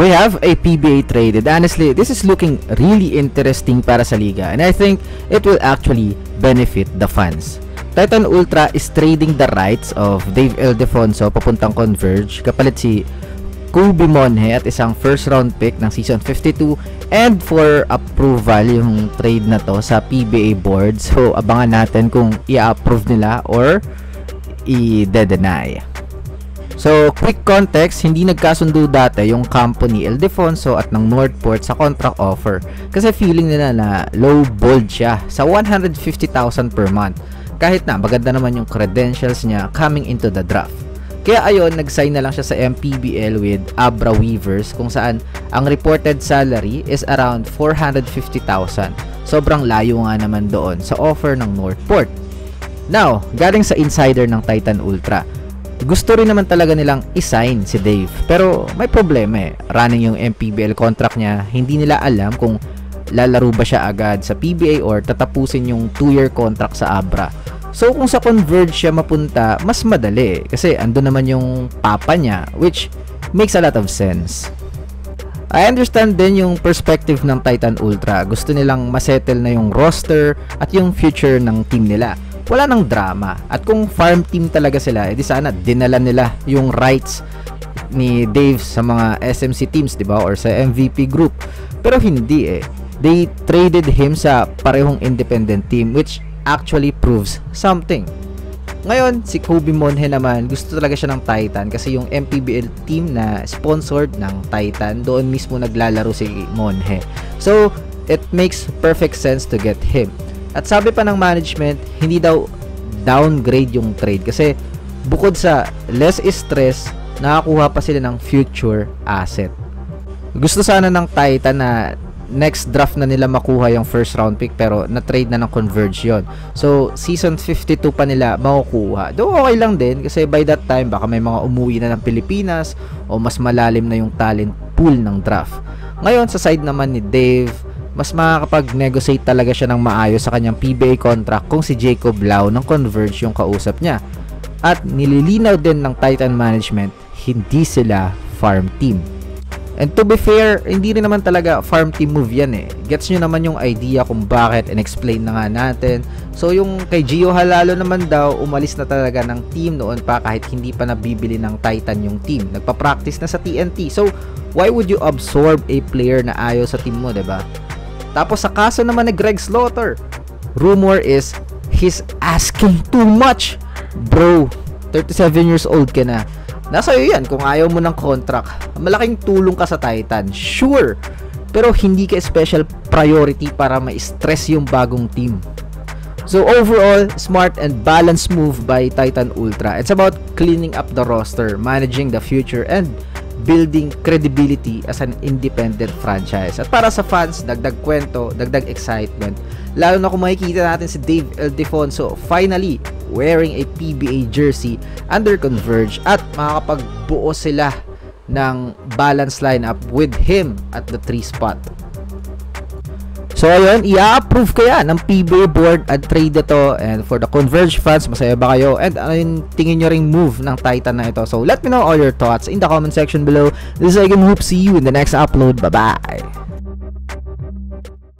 we have a PBA trade, and honestly, this is looking really interesting para sa liga, and I think it will actually benefit the fans. Titan Ultra is trading the rights of Dave Ildefonso papuntang Converge kapalit si Kobe Monhe at isang first round pick ng season 52, and for approval yung trade na to sa PBA board. So abangan natin kung i-approve nila or i-deny. So, quick context, hindi nagkasundo dati yung kampo ni Ildefonso at ng Northport sa contract offer kasi feeling nila na low-balled siya sa 150,000 per month kahit na maganda naman yung credentials niya coming into the draft. Kaya ayon, nag-sign na lang siya sa MPBL with Abra Weavers kung saan ang reported salary is around 450,000. Sobrang layo nga naman doon sa offer ng Northport. Now, galing sa insider ng Titan Ultra, gusto rin naman talaga nilang i-sign si Dave. Pero may problema running yung MPBL contract niya, hindi nila alam kung lalaro ba siya agad sa PBA or tatapusin yung 2-year contract sa Abra. So kung sa Converge siya mapunta, mas madali kasi andun naman yung papa niya, which makes a lot of sense. I understand din yung perspective ng Titan Ultra. Gusto nilang masettle na yung roster at yung future ng team nila. Wala nang drama. At kung farm team talaga sila, edi sana dinala nila yung rights ni Dave sa mga SMC teams, diba? Or sa MVP group. Pero hindi They traded him sa parehong independent team, which actually proves something. Ngayon, si Kobe Monhe naman, gusto talaga siya ng Titan kasi yung MPBL team na sponsored ng Titan, doon mismo naglalaro si Monhe. So, it makes perfect sense to get him. At sabi pa ng management, hindi daw downgrade yung trade kasi bukod sa less stress, nakakuha pa sila ng future asset. Gusto sana ng Titan na next draft na nila makuha yung first round pick pero na-trade na ng Converge yun. So, season 52 pa nila makukuha. Though okay lang din kasi by that time baka may mga umuwi na ng Pilipinas o mas malalim na yung talent pool ng draft. Ngayon, sa side naman ni Dave, mas makakapag-negotiate talaga siya ng maayos sa kanyang PBA contract kung si Jacob Lau ng Converge yung kausap niya. At nililinaw din ng Titan management, hindi sila farm team. And to be fair, hindi rin naman talaga farm team move yan Gets nyo naman yung idea kung bakit, and explain na nga natin. So yung kay Gio Halalo naman daw, umalis na talaga ng team noon pa kahit hindi pa nabibili ng Titan yung team. Nagpa-practice na sa TNT. So why would you absorb a player na ayaw sa team mo, diba? Tapos sa kaso naman ni Greg Slaughter, rumor is he's asking too much. Bro, 37 years old ka na. Nasa iyo yan kung ayaw mo ng contract. Malaking tulong ka sa Titan, sure. Pero hindi ka special priority para ma-stress yung bagong team. So overall, smart and balanced move by Titan Ultra. It's about cleaning up the roster, managing the future, and building credibility as an independent franchise. At para sa fans, dagdag kwento, dagdag excitement. Lalo na kung makikita natin si Dave Ildefonso finally wearing a PBA jersey under Converge at makakapagbuo sila ng balance lineup with him at the 3 spot. So ayun, i-approve kaya ng PBA board at trade ito, and for the Converge fans, masaya ba kayo? And ano yung tingin nyo ring move ng Titan na ito? So let me know all your thoughts in the comment section below. This is Again Hoop. See you in the next upload. Bye bye.